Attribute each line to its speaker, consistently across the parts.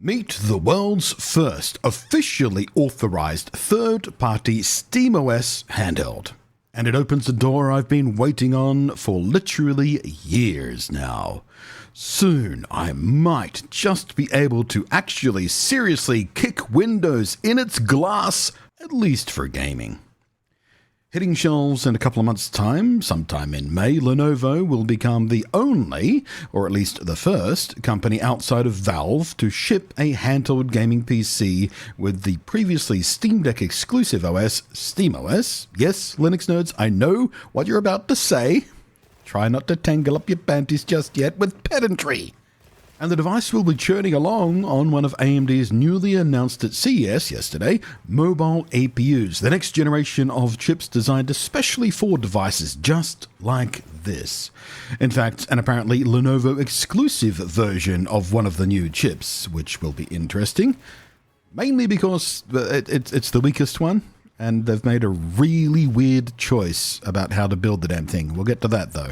Speaker 1: Meet the world's first officially authorized third-party SteamOS handheld. And it opens a door I've been waiting on for literally years now. Soon I might just be able to actually seriously kick Windows in its glass, at least for gaming. Hitting shelves in a couple of months' time, sometime in May, Lenovo will become the only, or at least the first, company outside of Valve to ship a handheld gaming PC with the previously Steamdeck exclusive OS, SteamOS. Yes, Linux nerds, I know what you're about to say. Try not to tangle up your panties just yet with pedantry. And the device will be churning along on one of AMD's newly announced at CES yesterday, mobile APUs, the next generation of chips designed especially for devices just like this. In fact, an apparently Lenovo exclusive version of one of the new chips, which will be interesting, mainly because it's the weakest one, and they've made a really weird choice about how to build the damn thing. We'll get to that though.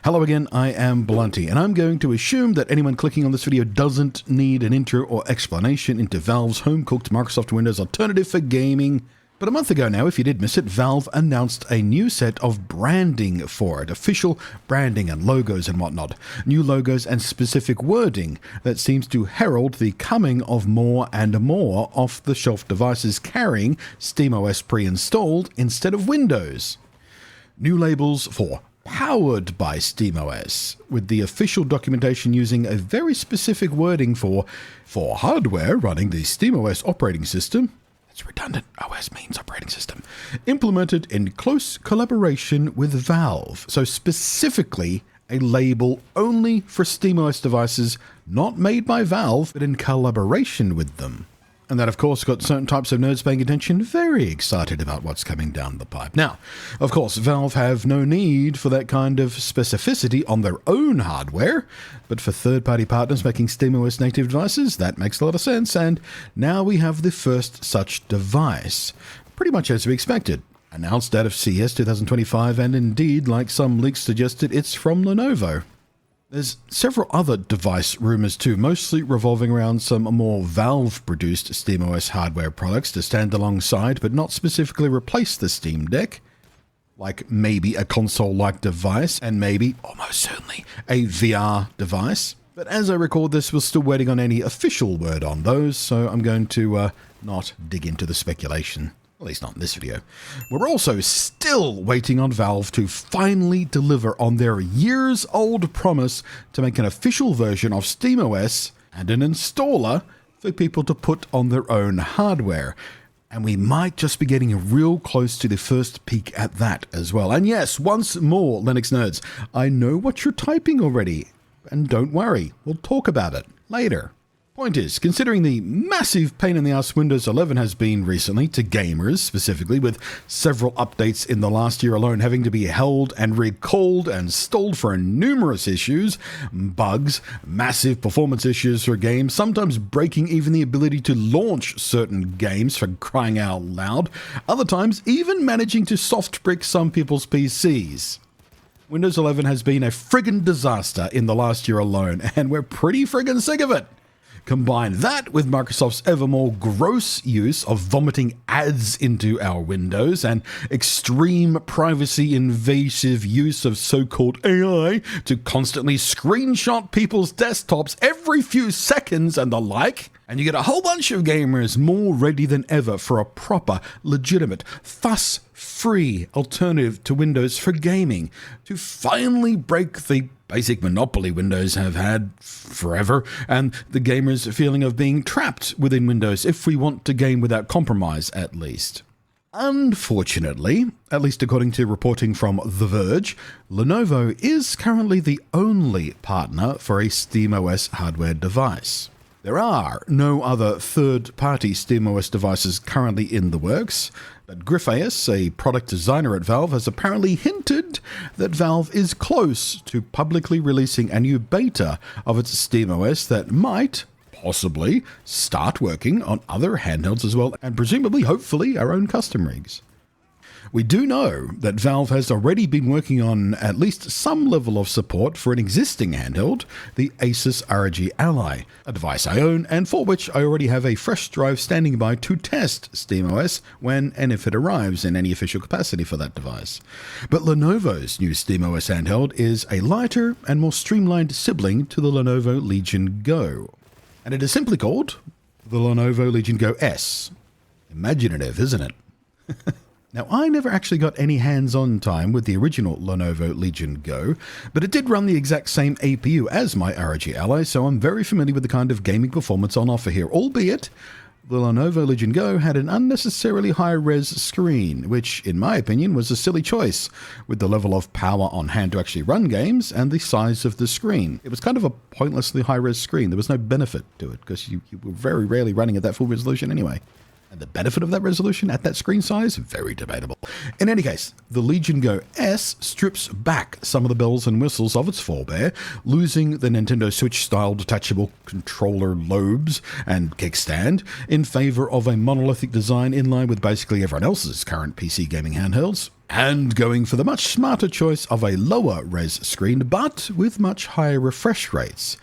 Speaker 1: Hello again, I am Blunty, and I'm going to assume that anyone clicking on this video doesn't need an intro or explanation into Valve's home-cooked Microsoft Windows alternative for gaming. But a month ago now, if you did miss it, Valve announced a new set of branding for it, official branding and logos and whatnot. New logos and specific wording that seems to herald the coming of more and more off-the-shelf devices carrying SteamOS pre-installed instead of Windows. New labels for powered by SteamOS, with the official documentation using a very specific wording for hardware running the SteamOS operating system. It's redundant, OS means operating system. Implemented in close collaboration with Valve, so specifically a label only for SteamOS devices not made by Valve, but in collaboration with them. And that, of course, got certain types of nerds paying attention very excited about what's coming down the pipe. Now, of course, Valve have no need for that kind of specificity on their own hardware, but for third-party partners making SteamOS native devices, that makes a lot of sense, and now we have the first such device, pretty much as we expected. Announced out of CES 2025, and indeed, like some leaks suggested, it's from Lenovo. There's several other device rumors too, mostly revolving around some more Valve-produced SteamOS hardware products to stand alongside, but not specifically replace the Steamdeck, like maybe a console-like device, and maybe, almost certainly, a VR device. But as I record this, we're still waiting on any official word on those, so I'm going to not dig into the speculation. At least not in this video. We're also still waiting on Valve to finally deliver on their years-old promise to make an official version of SteamOS and an installer for people to put on their own hardware. And we might just be getting real close to the first peek at that as well. And yes, once more, Linux nerds, I know what you're typing already. And don't worry, we'll talk about it later. Point is, considering the massive pain in the ass Windows 11 has been recently to gamers specifically, with several updates in the last year alone having to be held and recalled and stalled for numerous issues, bugs, massive performance issues for games, sometimes breaking even the ability to launch certain games for crying out loud, other times even managing to soft brick some people's PCs. Windows 11 has been a friggin' disaster in the last year alone, and we're pretty friggin' sick of it. Combine that with Microsoft's ever more gross use of vomiting ads into our windows and extreme privacy invasive use of so-called AI to constantly screenshot people's desktops every few seconds and the like, and you get a whole bunch of gamers more ready than ever for a proper, legitimate, fuss-free alternative to Windows for gaming to finally break the basic monopoly Windows have had forever, and the gamers' feeling of being trapped within Windows if we want to game without compromise, at least. Unfortunately, at least according to reporting from The Verge, Lenovo is currently the only partner for a SteamOS hardware device. There are no other third-party SteamOS devices currently in the works, but Griffeus, a product designer at Valve, has apparently hinted that Valve is close to publicly releasing a new beta of its SteamOS that might, possibly, start working on other handhelds as well, and presumably, hopefully, our own custom rigs. We do know that Valve has already been working on at least some level of support for an existing handheld, the Asus ROG Ally, a device I own and for which I already have a fresh drive standing by to test SteamOS when and if it arrives in any official capacity for that device. But Lenovo's new SteamOS handheld is a lighter and more streamlined sibling to the Lenovo Legion Go. And it is simply called the Lenovo Legion Go S. Imaginative, isn't it? Now, I never actually got any hands-on time with the original Lenovo Legion Go, but it did run the exact same APU as my ROG Ally, so I'm very familiar with the kind of gaming performance on offer here, albeit the Lenovo Legion Go had an unnecessarily high-res screen, which, in my opinion, was a silly choice, with the level of power on hand to actually run games and the size of the screen. It was kind of a pointlessly high-res screen. There was no benefit to it, because you were very rarely running at that full resolution anyway. And the benefit of that resolution at that screen size? Very debatable. In any case, the Legion Go S strips back some of the bells and whistles of its forebear, losing the Nintendo Switch-style detachable controller lobes and kickstand in favor of a monolithic design in line with basically everyone else's current PC gaming handhelds, and going for the much smarter choice of a lower res screen, but with much higher refresh rates.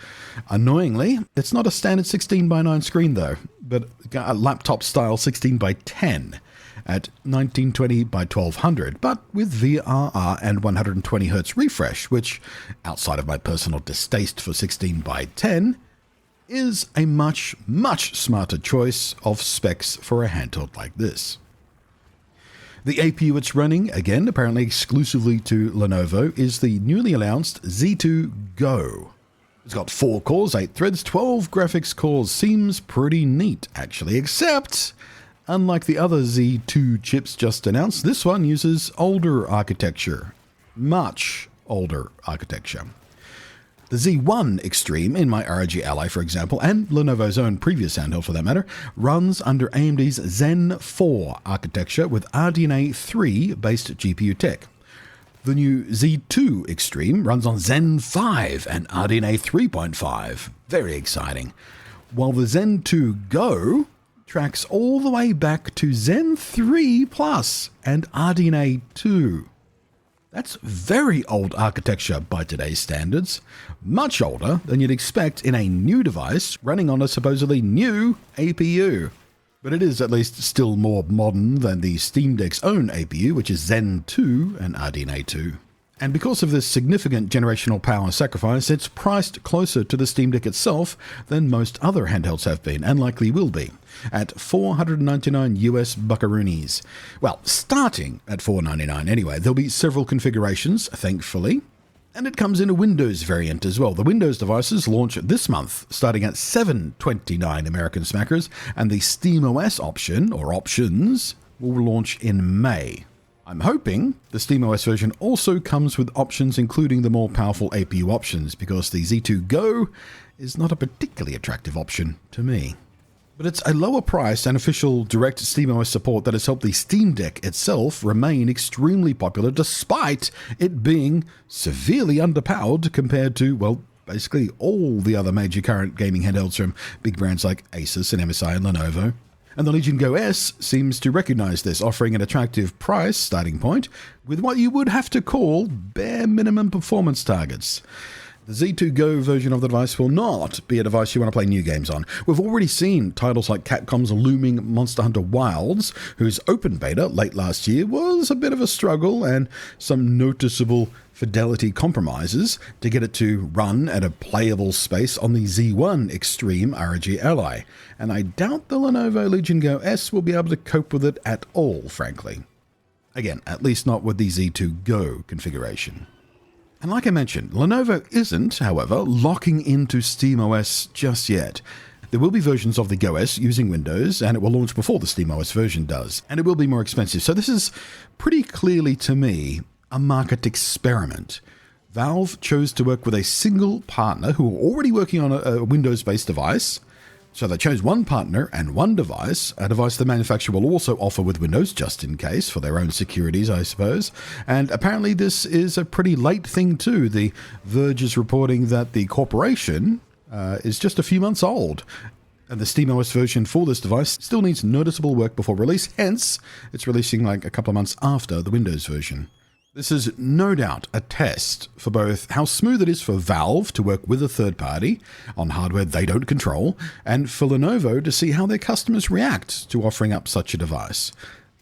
Speaker 1: Annoyingly, it's not a standard 16:9 screen though, but a laptop-style 16:10 at 1920 by 1200, but with VRR and 120Hz refresh, which, outside of my personal distaste for 16:10, is a much, much smarter choice of specs for a handheld like this. The APU it's running, again apparently exclusively to Lenovo, is the newly announced Z2 Go. It's got 4 cores, 8 threads, 12 graphics cores. Seems pretty neat, actually, except, unlike the other Z2 chips just announced, this one uses older architecture. Much older architecture. The Z1 Extreme in my ROG Ally, for example, and Lenovo's own previous handheld for that matter, runs under AMD's Zen 4 architecture with RDNA 3 based GPU tech. The new Z2 Extreme runs on Zen 5 and RDNA 3.5. Very exciting. While the Zen 2 Go tracks all the way back to Zen 3 Plus and RDNA 2. That's very old architecture by today's standards. Much older than you'd expect in a new device running on a supposedly new APU. But it is at least still more modern than the Steamdeck's own APU, which is Zen 2 and RDNA 2. And because of this significant generational power sacrifice, it's priced closer to the Steam Deck itself than most other handhelds have been, and likely will be, at $499 US buckaroonies. Well, starting at $499 anyway. There'll be several configurations, thankfully. And it comes in a Windows variant as well. The Windows devices launch this month, starting at $729 American smackers, and the SteamOS option, or options, will launch in May. I'm hoping the SteamOS version also comes with options including the more powerful APU options, because the Z2 Go is not a particularly attractive option to me. But it's a lower price and official direct SteamOS support that has helped the Steam Deck itself remain extremely popular despite it being severely underpowered compared to, well, basically all the other major current gaming handhelds from big brands like Asus and MSI and Lenovo. And the Legion Go S seems to recognize this, offering an attractive price starting point with what you would have to call bare minimum performance targets. The Z2 Go version of the device will not be a device you want to play new games on. We've already seen titles like Capcom's looming Monster Hunter Wilds, whose open beta late last year was a bit of a struggle and some noticeable fidelity compromises to get it to run at a playable space on the Z1 Extreme ROG Ally. And I doubt the Lenovo Legion Go S will be able to cope with it at all, frankly. Again, at least not with the Z2 Go configuration. And like I mentioned, Lenovo isn't, however, locking into SteamOS just yet. There will be versions of the Go S using Windows, and it will launch before the SteamOS version does, and it will be more expensive. So this is pretty clearly, to me, a market experiment. Valve chose to work with a single partner who were already working on a Windows-based device. So they chose one partner and one device, a device the manufacturer will also offer with Windows just in case, for their own securities, I suppose. And apparently this is a pretty late thing too. The Verge is reporting that the corporation is just a few months old. And the SteamOS version for this device still needs noticeable work before release, hence it's releasing like a couple of months after the Windows version. This is no doubt a test for both how smooth it is for Valve to work with a third party on hardware they don't control, and for Lenovo to see how their customers react to offering up such a device.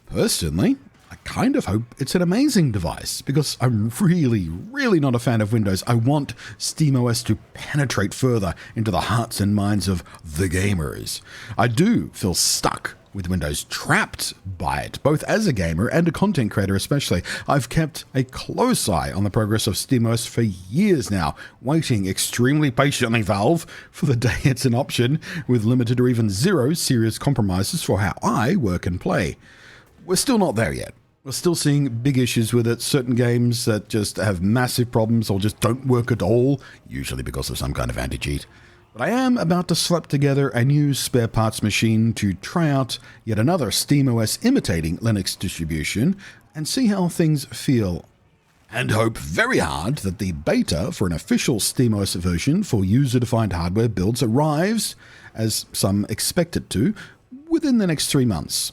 Speaker 1: Personally, I kind of hope it's an amazing device because I'm really not a fan of Windows. I want SteamOS to penetrate further into the hearts and minds of the gamers. I do feel stuck with Windows, trapped by it, both as a gamer and a content creator especially. I've kept a close eye on the progress of SteamOS for years now, waiting extremely patiently, Valve, for the day it's an option with limited or even zero serious compromises for how I work and play. We're still not there yet. We're still seeing big issues with it, certain games that just have massive problems or just don't work at all, usually because of some kind of anti-cheat. But I am about to slap together a new spare parts machine to try out yet another SteamOS imitating Linux distribution and see how things feel. And hope very hard that the beta for an official SteamOS version for user-defined hardware builds arrives, as some expect it to, within the next 3 months.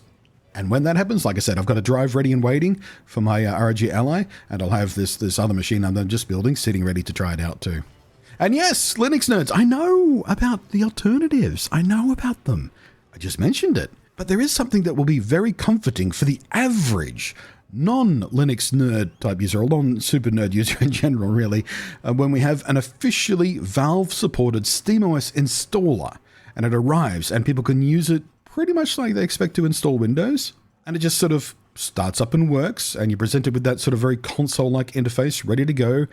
Speaker 1: And when that happens, like I said, I've got a drive ready and waiting for my ROG Ally, and I'll have this other machine I'm just building sitting ready to try it out too. And yes, Linux nerds, I know about the alternatives. I know about them. I just mentioned it. But there is something that will be very comforting for the average non-Linux nerd type user, or non-super nerd user in general, really, when we have an officially Valve-supported SteamOS installer, and it arrives and people can use it pretty much like they expect to install Windows, and it just sort of starts up and works, and you're presented with that sort of very console-like interface ready to go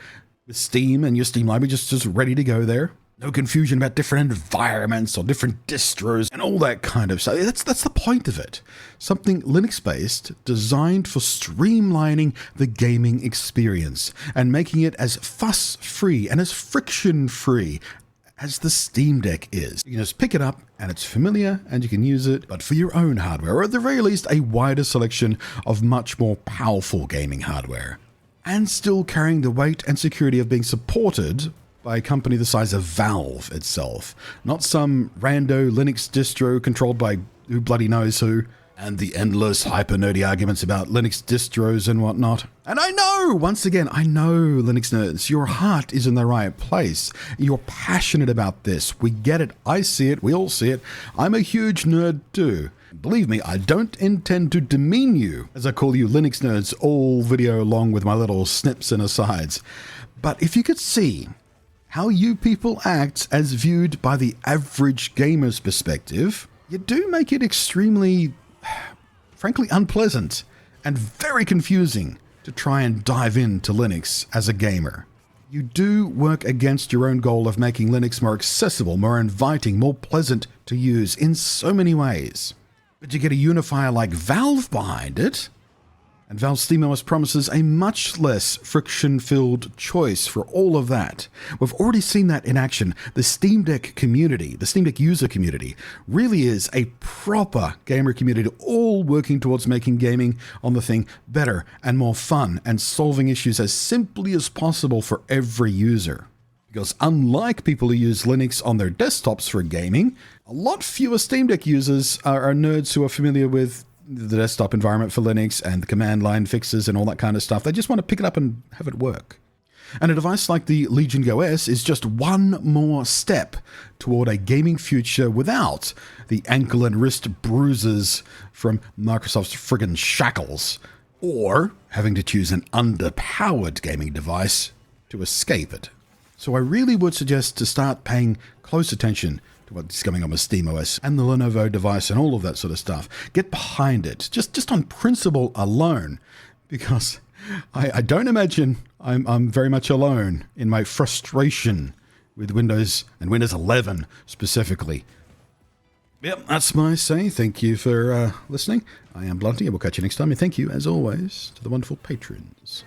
Speaker 1: with Steam and your Steam library just ready to go there. No confusion about different environments or different distros and all that kind of stuff. That's the point of it. Something Linux-based designed for streamlining the gaming experience and making it as fuss-free and as friction-free as the Steamdeck is. You can just pick it up and it's familiar and you can use it, but for your own hardware, or at the very least a wider selection of much more powerful gaming hardware. And still carrying the weight and security of being supported by a company the size of Valve itself. Not some rando Linux distro controlled by who bloody knows who, and the endless hyper-nerdy arguments about Linux distros and whatnot. And I know, once again, I know, Linux nerds, your heart is in the right place. You're passionate about this. We get it. I see it. We all see it. I'm a huge nerd too. Believe me, I don't intend to demean you, as I call you Linux nerds all video long with my little snips and asides. But if you could see how you people act as viewed by the average gamer's perspective, you do make it extremely, frankly, unpleasant and very confusing to try and dive into Linux as a gamer. You do work against your own goal of making Linux more accessible, more inviting, more pleasant to use in so many ways. But you get a unifier like Valve behind it, and Valve SteamOS promises a much less friction-filled choice for all of that. We've already seen that in action. The Steamdeck community, the Steamdeck user community, really is a proper gamer community, all working towards making gaming on the thing better and more fun, and solving issues as simply as possible for every user. Because unlike people who use Linux on their desktops for gaming, a lot fewer Steamdeck users are nerds who are familiar with the desktop environment for Linux and the command line fixes and all that kind of stuff. They just want to pick it up and have it work. And a device like the Legion Go S is just one more step toward a gaming future without the ankle and wrist bruises from Microsoft's friggin' shackles, or having to choose an underpowered gaming device to escape it. So I really would suggest to start paying close attention to what's going on with SteamOS and the Lenovo device and all of that sort of stuff. Get behind it, just on principle alone, because I don't imagine I'm very much alone in my frustration with Windows and Windows 11 specifically. Yep, that's my say. Thank you for listening. I am Blunty, and we'll catch you next time. And thank you, as always, to the wonderful patrons.